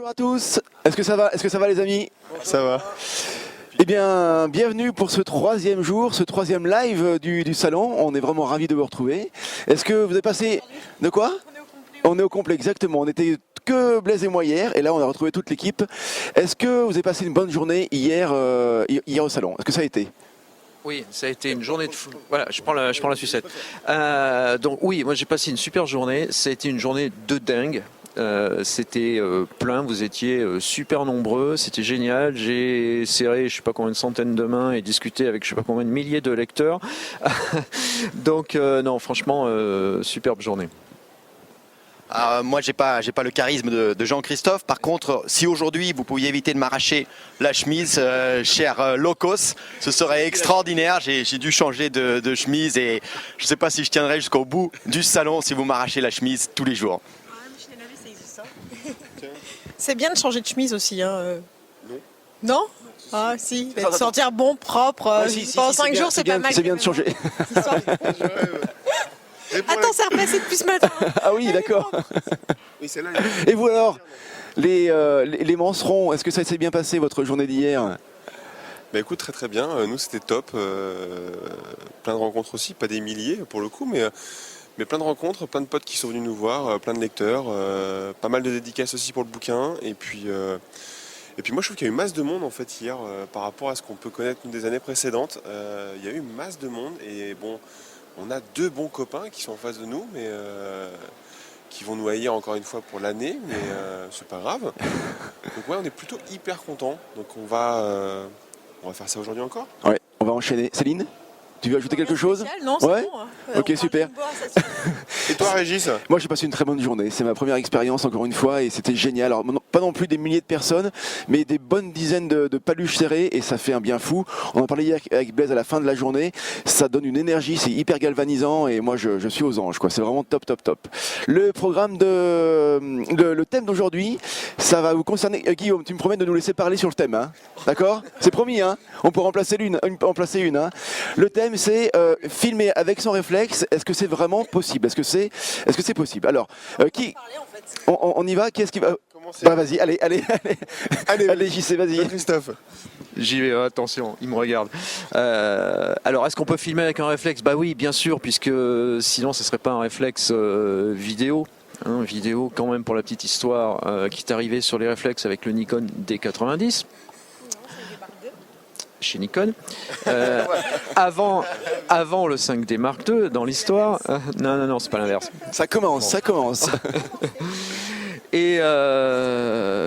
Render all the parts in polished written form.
Bonjour à tous, est-ce que ça va? Est-ce que ça va les amis? Ça va. Eh bien, bienvenue pour ce troisième jour, ce troisième live du salon. On est vraiment ravis de vous retrouver. Est-ce que vous avez passé... De quoi? On est au complet, exactement. On était que Blaise et moi hier, et là on a retrouvé toute l'équipe. Est-ce que vous avez passé une bonne journée hier au salon? Est-ce que ça a été? Oui, ça a été une journée de fou. Voilà, je prends la sucette. Donc oui, moi j'ai passé une super journée. Ça a été une journée de dingue. C'était plein, vous étiez super nombreux, c'était génial. J'ai serré je sais pas combien de centaines de mains et discuté avec je sais pas combien de milliers de lecteurs. Donc non, franchement, superbe journée. Moi, j'ai pas le charisme de Jean-Christophe. Par contre, si aujourd'hui vous pouviez éviter de m'arracher la chemise, cher Locos, ce serait extraordinaire. J'ai dû changer de chemise et je sais pas si je tiendrai jusqu'au bout du salon si vous m'arrachez la chemise tous les jours. C'est bien de changer de chemise aussi. Hein. Non. Ah si, de sentir bon, propre. Pendant 5 jours, c'est pas mal. C'est bien de changer. Attends, c'est repassé depuis ce matin. Ah oui, d'accord. Et vous alors, les Mancerons, est-ce que ça s'est bien passé votre journée d'hier? Bah écoute, très très bien, nous c'était top, plein de rencontres aussi, pas des milliers pour le coup, mais plein de rencontres, plein de potes qui sont venus nous voir, plein de lecteurs, pas mal de dédicaces aussi pour le bouquin, et puis moi je trouve qu'il y a eu masse de monde en fait hier par rapport à ce qu'on peut connaître nous, des années précédentes. Il y a eu masse de monde et bon, on a deux bons copains qui sont en face de nous, mais qui vont nous haïr encore une fois pour l'année, mais c'est pas grave. Donc ouais, on est plutôt hyper contents, donc on va faire ça aujourd'hui encore. Ouais, on va enchaîner. Céline, tu veux ajouter quelque chose? Non, c'est ouais bon. Hein. Ok, super. Et toi Régis? Moi j'ai passé une très bonne journée, c'est ma première expérience encore une fois et c'était génial. Alors pas non plus des milliers de personnes, mais des bonnes dizaines de paluches serrées et ça fait un bien fou. On en parlait hier avec Blaise à la fin de la journée, ça donne une énergie, c'est hyper galvanisant et moi je suis aux anges quoi, c'est vraiment top top top. Le programme le thème d'aujourd'hui, ça va vous concerner. Guillaume, tu me promets de nous laisser parler sur le thème, hein? D'accord? C'est promis, hein? On peut remplacer une. Hein? Le thème c'est filmer avec son réflexe, est-ce que c'est vraiment possible? Est-ce que c'est possible? Alors, on y va? Qui est-ce qui va? Bah vas-y, allez, JC, vas-y. Christophe. J'y vais, attention, il me regarde. Alors, est-ce qu'on peut filmer avec un réflexe? Bah oui, bien sûr, puisque sinon, ce serait pas un réflexe vidéo. Hein, vidéo, quand même, pour la petite histoire, qui est arrivé sur les réflexes avec le Nikon D90. Chez Nikon. Avant le 5D Mark II dans l'histoire. Non, c'est pas l'inverse. Ça commence. Et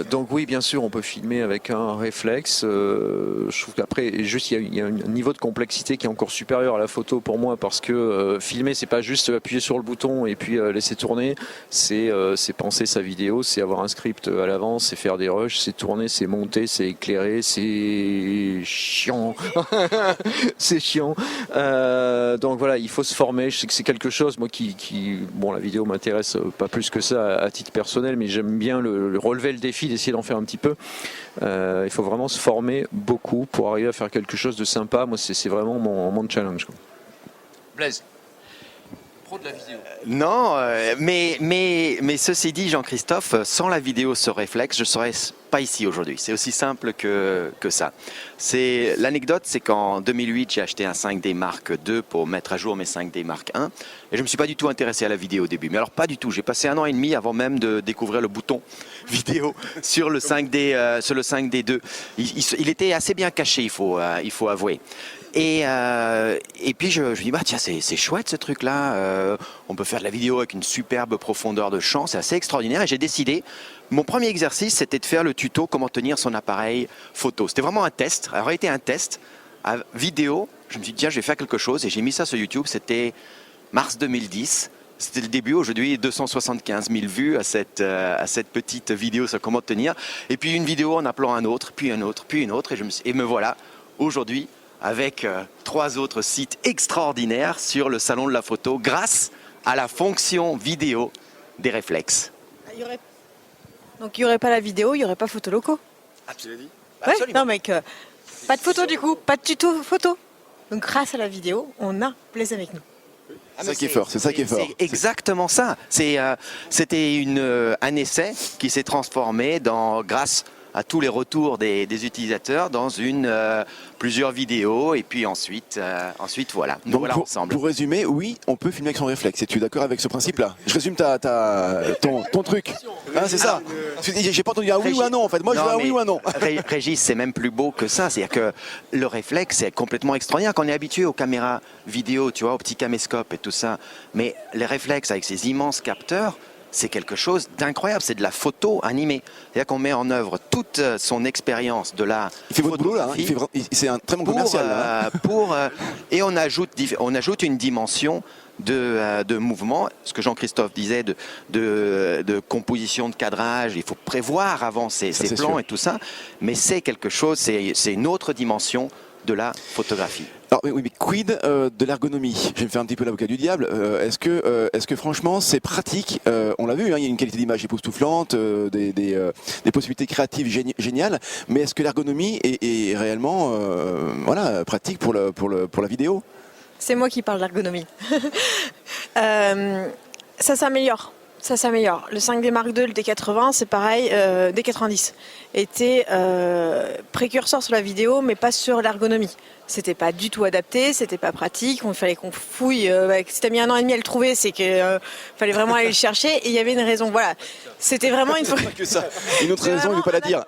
donc oui, bien sûr, on peut filmer avec un réflexe. Je trouve qu'après, juste il y a un niveau de complexité qui est encore supérieur à la photo pour moi parce que filmer, c'est pas juste appuyer sur le bouton et puis laisser tourner. C'est penser sa vidéo, c'est avoir un script à l'avance, c'est faire des rushs, c'est tourner, c'est monter, c'est éclairer, c'est chiant. C'est chiant. Donc voilà, il faut se former. Je sais que c'est quelque chose, moi, bon, la vidéo m'intéresse pas plus que ça à titre personnel, mais j'aime bien le relever le défi d'essayer d'en faire un petit peu. Il faut vraiment se former beaucoup pour arriver à faire quelque chose de sympa. Moi, c'est vraiment mon challenge, quoi. Blaise, pro de la vidéo. Non, mais ceci dit, Jean-Christophe, sans la vidéo, ce réflexe, je ne serais pas ici aujourd'hui. C'est aussi simple que ça. L'anecdote, c'est qu'en 2008, j'ai acheté un 5D Mark II pour mettre à jour mes 5D Mark I. Et je ne me suis pas du tout intéressé à la vidéo au début. Mais alors pas du tout. J'ai passé 1 an et demi avant même de découvrir le bouton vidéo sur le 5D, sur le 5D II. Il était assez bien caché, il faut avouer. Et puis je me dis bah tiens, c'est chouette ce truc là, on peut faire de la vidéo avec une superbe profondeur de champ, c'est assez extraordinaire. Et j'ai décidé, mon premier exercice c'était de faire le tuto comment tenir son appareil photo. C'était vraiment un test, ça aurait été un test à vidéo. Je me suis dit tiens, je vais faire quelque chose et j'ai mis ça sur YouTube. C'était mars 2010. C'était le début, aujourd'hui 275 000 vues à cette petite vidéo sur comment tenir. Et puis une vidéo en appelant un autre, puis un autre, puis une autre. Et me voilà aujourd'hui avec 3 autres sites extraordinaires sur le salon de la photo grâce à la fonction vidéo des réflexes. Donc il n'y aurait pas la vidéo, il n'y aurait pas photo locaux. Absolument. Ouais, non mec, pas de photo du coup, pas de tuto photo. Donc grâce à la vidéo, on a Blaise avec nous. C'est ça qui est fort, c'est ça qui est fort. C'est exactement ça. C'était un essai qui s'est transformé grâce à tous les retours des utilisateurs dans plusieurs vidéos et puis ensuite voilà. Nous Donc voilà ensemble. pour résumer, oui, on peut filmer avec son réflexe. Es-tu d'accord avec ce principe-là? Je résume ton truc. Hein, c'est ça. J'ai pas entendu un oui ou un non en fait. Moi je veux un oui ou un non. Régis, c'est même plus beau que ça. C'est-à-dire que le réflexe est complètement extraordinaire. Quand on est habitué aux caméras vidéo, tu vois, aux petits caméscopes et tout ça. Mais les réflexes avec ces immenses capteurs, c'est quelque chose d'incroyable, c'est de la photo animée. C'est-à-dire qu'on met en œuvre toute son expérience de la Il fait votre boulot là, hein. C'est un très bon commercial là. Et on ajoute une dimension de mouvement, ce que Jean-Christophe disait de composition de cadrage, il faut prévoir avant ces plans et tout ça, mais c'est quelque chose, c'est une autre dimension de la photographie. Alors, oui, mais quid de l'ergonomie? Je vais me faire un petit peu l'avocat du diable. Est-ce que franchement c'est pratique? On l'a vu, hein, il y a une qualité d'image époustouflante, des possibilités créatives géniales, mais est-ce que l'ergonomie est réellement pratique pour la vidéo? C'est moi qui parle d'ergonomie. Ça s'améliore. Ça s'améliore. Le 5D Mark II, le D80, c'est pareil, D90 était précurseur sur la vidéo, mais pas sur l'ergonomie. C'était pas du tout adapté, c'était pas pratique, il fallait qu'on fouille. Si t'as mis 1 an et demi à le trouver, c'est qu'il fallait vraiment aller le chercher, et il y avait une raison. Voilà. C'était vraiment une... Pas que ça. Une autre raison, il ne veut pas la dire.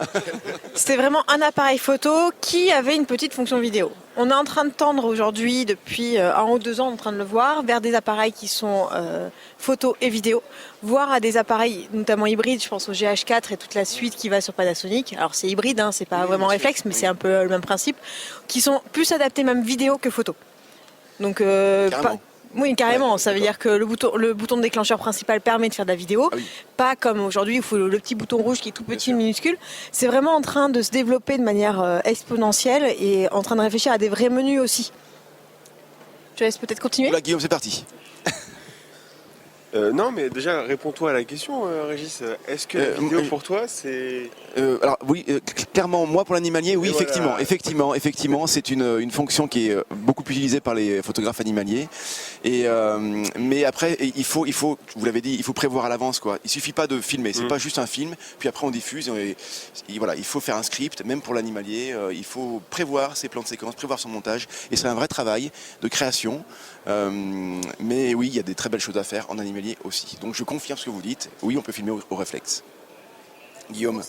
C'était vraiment un appareil photo qui avait une petite fonction vidéo. On est en train de tendre aujourd'hui, depuis 1 ou 2 ans, on est en train de le voir, vers des appareils qui sont photo et vidéo, voire à des appareils notamment hybrides, je pense au GH4 et toute la suite qui va sur Panasonic. Alors c'est hybride, hein, c'est pas vraiment réflexe, mais c'est un peu le même principe, qui sont plus adaptés même vidéo que photo. Donc oui, carrément. Ça veut dire que le bouton de déclencheur principal permet de faire de la vidéo. Ah oui. Pas comme aujourd'hui où il faut le petit bouton rouge qui est tout petit, minuscule. C'est vraiment en train de se développer de manière exponentielle et en train de réfléchir à des vrais menus aussi. Je laisse peut-être continuer. Voilà, Guillaume, c'est parti. Non, mais déjà, réponds-toi à la question, Régis. Est-ce que la vidéo pour toi, c'est... Alors oui, clairement, moi pour l'animalier, oui, voilà. effectivement, c'est une fonction qui est beaucoup utilisée par les photographes animaliers. Mais après, il faut, vous l'avez dit, il faut prévoir à l'avance, quoi. Il suffit pas de filmer, c'est pas juste un film, puis après on diffuse. Et voilà, il faut faire un script, même pour l'animalier. Il faut prévoir ses plans de séquence, prévoir son montage, et c'est un vrai travail de création. Mais oui, il y a des très belles choses à faire en animalier aussi. Donc je confirme ce que vous dites. Oui, on peut filmer au réflexe. Guillaume.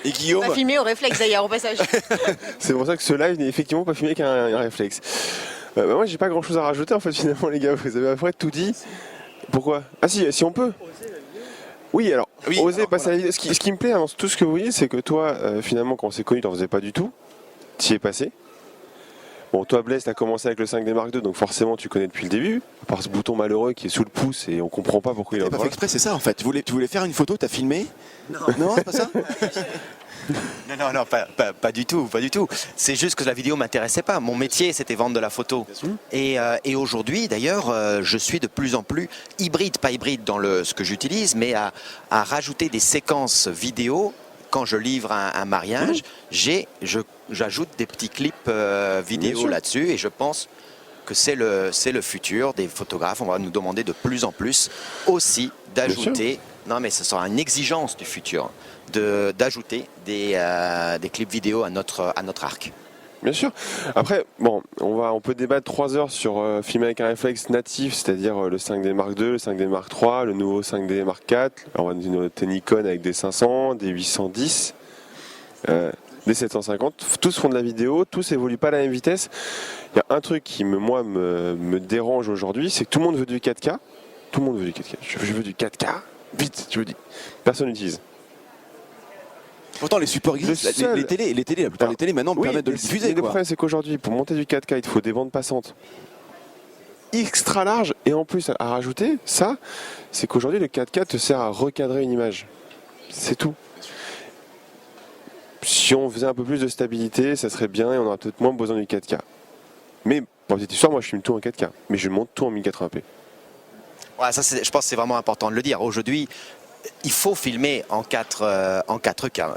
Et Guillaume. On va filmer au réflexe d'ailleurs au passage. C'est pour ça que ce live n'est effectivement pas filmé avec un réflexe. Moi, j'ai pas grand chose à rajouter en fait finalement, les gars. Vous avez à peu près tout dit. Pourquoi? Ah si on peut. Oui, alors, oser passer à la vidéo. Ce qui me plaît dans tout ce que vous dites, c'est que toi, finalement, quand on s'est connu, t'en faisais pas du tout. T'y es passé. Bon, toi, Blaise, t'as commencé avec le 5D Mark II, donc forcément, tu connais depuis le début. À part ce bouton malheureux qui est sous le pouce et on comprend pas pourquoi il est pas fait exprès, c'est ça en fait. Tu voulais faire une photo, t'as filmé? Non, c'est pas ça. Non, pas du tout. C'est juste que la vidéo m'intéressait pas. Mon métier, c'était vendre de la photo. Et aujourd'hui, d'ailleurs, je suis de plus en plus hybride, pas hybride dans ce que j'utilise, mais à rajouter des séquences vidéo. Quand je livre un mariage, j'ajoute des petits clips vidéo là-dessus, et je pense que c'est le futur des photographes. On va nous demander de plus en plus aussi d'ajouter. Non, mais ce sera une exigence du futur d'ajouter des clips vidéo à notre arc. Bien sûr. Après, bon, on peut débattre 3 heures sur filmer avec un réflexe natif, c'est-à-dire le 5D Mark II, le 5D Mark III, le nouveau 5D Mark IV. Alors, on va noter Nikon avec des 500, des 810, des 750. Tous font de la vidéo, tous évoluent pas à la même vitesse. Il y a un truc qui me dérange aujourd'hui, c'est que tout le monde veut du 4K. Tout le monde veut du 4K. Je veux du 4K. Vite, je vous dis. Personne n'utilise. Pourtant les supports existent, les télés, la plupart des télés maintenant permettent de le diffuser. Le problème c'est qu'aujourd'hui, pour monter du 4K, il te faut des bandes passantes extra larges, et en plus à rajouter, ça, c'est qu'aujourd'hui le 4K te sert à recadrer une image. C'est tout. Si on faisait un peu plus de stabilité, ça serait bien et on aurait peut-être moins besoin du 4K. Mais pour cette histoire, moi je filme tout en 4K, mais je monte tout en 1080p. Ouais, ça, je pense que c'est vraiment important de le dire. Aujourd'hui, il faut filmer en 4K.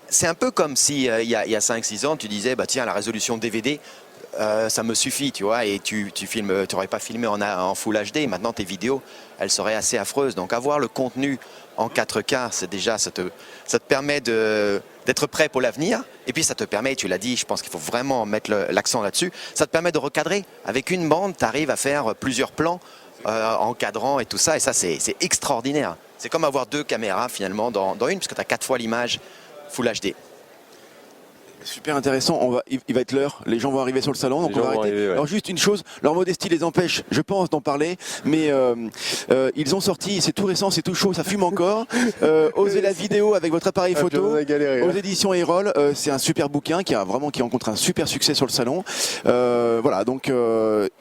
C'est un peu comme si il y a 5-6 ans, tu disais, tiens, la résolution DVD, ça me suffit, tu vois, et tu filmes, tu n'aurais pas filmé en Full HD, maintenant tes vidéos, elles seraient assez affreuses. Donc avoir le contenu en 4K, c'est déjà, ça te permet d'être prêt pour l'avenir, et puis ça te permet, tu l'as dit, je pense qu'il faut vraiment mettre l'accent là-dessus, ça te permet de recadrer. Avec une bande, tu arrives à faire plusieurs plans en cadrant et tout ça, et ça c'est extraordinaire. C'est comme avoir 2 caméras finalement dans une, puisque tu as 4 fois l'image Full HD. Super intéressant, il va être l'heure, les gens vont arriver sur le salon, donc Les on gens va vont arrêter. arriver, ouais. Alors juste une chose, leur modestie les empêche, je pense, d'en parler, mais ils ont sorti, c'est tout récent, c'est tout chaud, ça fume encore, Osez la vidéo avec votre appareil Ah, puis on photo, a galéré, aux hein. éditions Erol, c'est un super bouquin qui rencontre un super succès sur le salon. Voilà, donc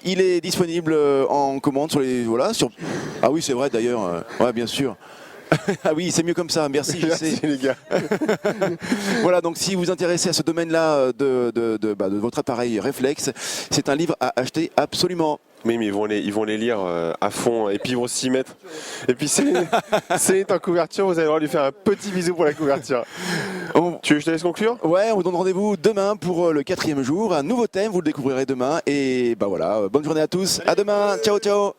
il est disponible en commande sur les... Voilà, sur... Ah oui, c'est vrai d'ailleurs, ouais, bien sûr. Ah oui, c'est mieux comme ça, merci, je sais. Merci les gars. Voilà, donc si vous vous intéressez à ce domaine-là de votre appareil réflexe, c'est un livre à acheter absolument. Mais ils vont les lire à fond et puis ils vont s'y mettre. Et puis Céline est en couverture, vous allez devoir lui faire un petit bisou pour la couverture. Tu veux que je te laisse conclure? Ouais, on vous donne rendez-vous demain pour le 4e jour. Un nouveau thème, vous le découvrirez demain. Et bah voilà, bonne journée à tous. À demain. Ciao, ciao.